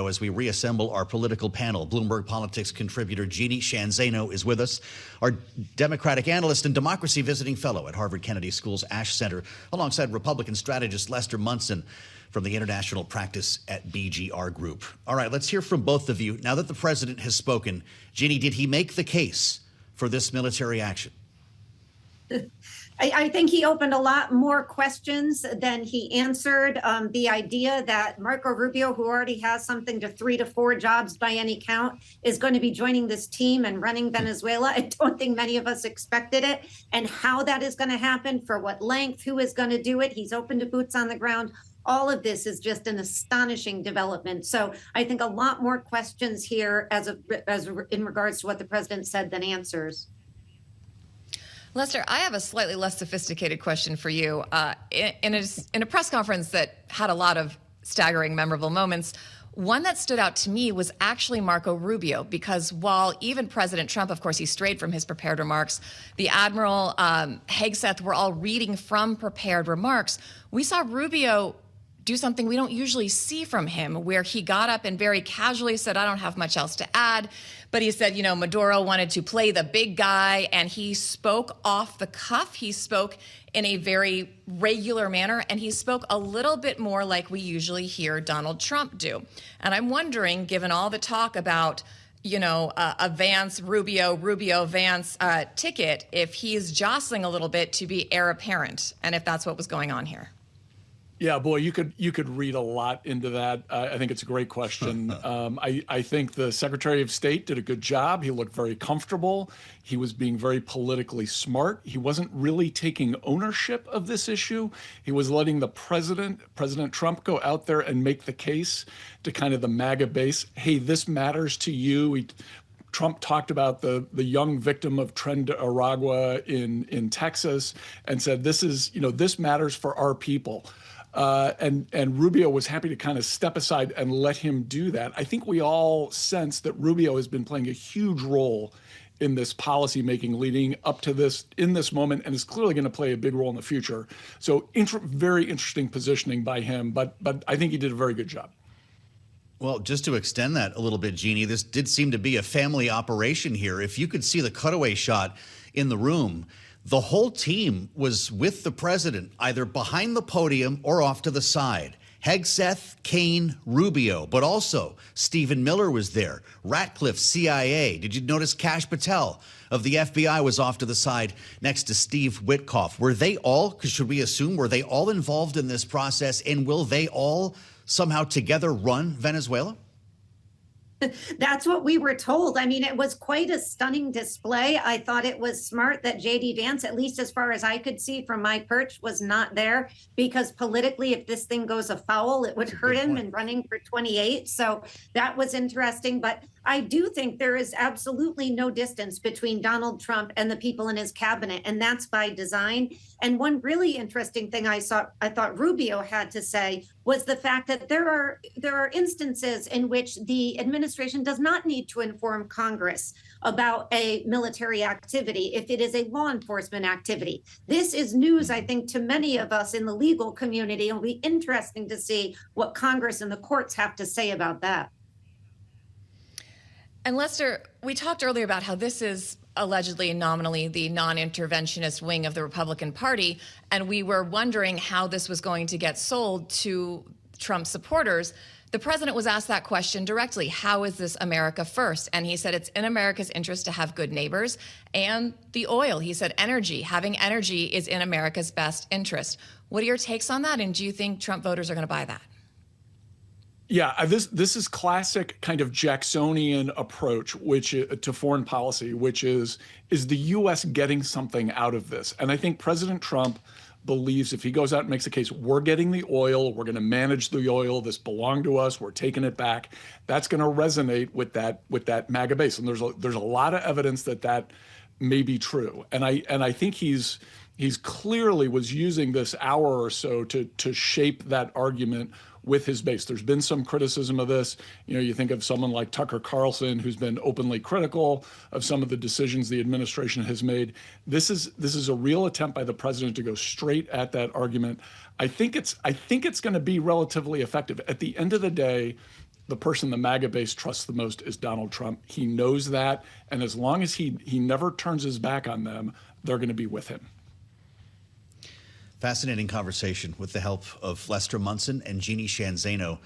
as we reassemble our political panel. Bloomberg politics contributor Jeanne Zaino is with us, our Democratic analyst and democracy visiting fellow at Harvard Kennedy School's Ash Center, alongside Republican strategist Lester Munson from the International Practice at BGR Group. All right, let's hear from both of you. Now that the president has spoken, Jeanne, did he make the case for this military action? I think he opened a lot more questions than he answered. The idea that Marco Rubio, who already has something to 3 to 4 jobs by any count, is going to be joining this team and running Venezuela, I don't think many of us expected it. And how that is going to happen, for what length, who is going to do it. He's open to boots on the ground. All of this is just an astonishing development. So I think a lot more questions here as in regards to what the president said than answers. Lester, I have a slightly less sophisticated question for you. In a press conference that had a lot of staggering, memorable moments, one that stood out to me was actually Marco Rubio, because while even President Trump, of course, he strayed from his prepared remarks, the Admiral, Hegseth were all reading from prepared remarks. We saw Rubio do something we don't usually see from him, where he got up and very casually said, I don't have much else to add. But he said, Maduro wanted to play the big guy, and he spoke off the cuff. He spoke in a very regular manner, and he spoke a little bit more like we usually hear Donald Trump do. And I'm wondering, given all the talk about, a Vance, Rubio, Vance ticket, if he's jostling a little bit to be heir apparent, and if that's what was going on here. Yeah, boy, you could read a lot into that. I think it's a great question. I think the Secretary of State did a good job. He looked very comfortable. He was being very politically smart. He wasn't really taking ownership of this issue. He was letting the President Trump, go out there and make the case to kind of the MAGA base. Hey, this matters to you. Trump talked about the young victim of Tren de Aragua in Texas and said, this matters for our people. And Rubio was happy to kind of step aside and let him do that. I think we all sense that Rubio has been playing a huge role in this policy making leading up to this, in this moment, and is clearly going to play a big role in the future. So very interesting positioning by him, but I think he did a very good job. Well, just to extend that a little bit, Jeanne, this did seem to be a family operation here. If you could see the cutaway shot in the room, the whole team was with the president, either behind the podium or off to the side. Hegseth, Kane, Rubio, but also Stephen Miller was there. Ratcliffe, CIA. Did you notice Kash Patel of the FBI was off to the side next to Steve Witkoff? Were they all, should we assume, were they all involved in this process, and will they all somehow together run Venezuela? That's what we were told. I mean, it was quite a stunning display. I thought it was smart that J.D. Vance, at least as far as I could see from my perch, was not there, because politically, if this thing goes afoul, it would hurt him in running for 28. So that was interesting. But I do think there is absolutely no distance between Donald Trump and the people in his cabinet, and that's by design. And one really interesting thing I thought Rubio had to say was the fact that there are instances in which the administration does not need to inform Congress about a military activity if it is a law enforcement activity. This is news, I think, to many of us in the legal community. It'll be interesting to see what Congress and the courts have to say about that. And Lester, we talked earlier about how this is allegedly nominally the non-interventionist wing of the Republican Party, and we were wondering how this was going to get sold to Trump supporters. The president was asked that question directly. How is this America first? And he said it's in America's interest to have good neighbors and the oil. He said having energy is in America's best interest. What are your takes on that? And do you think Trump voters are going to buy that? Yeah, this is classic kind of Jacksonian approach, to foreign policy, which is the U.S. getting something out of this? And I think President Trump believes if he goes out and makes a case, we're getting the oil, we're going to manage the oil, this belonged to us, we're taking it back, that's going to resonate with that MAGA base. And there's a lot of evidence that may be true. And I think he's clearly was using this hour or so to shape that argument with his base. There's been some criticism of this. You think of someone like Tucker Carlson, who's been openly critical of some of the decisions the administration has made. This is a real attempt by the president to go straight at that argument. I think it's going to be relatively effective. At the end of the day, the person the MAGA base trusts the most is Donald Trump. He knows that. And as long as he never turns his back on them, they're going to be with him. Fascinating conversation with the help of Lester Munson and Jeanne Zaino.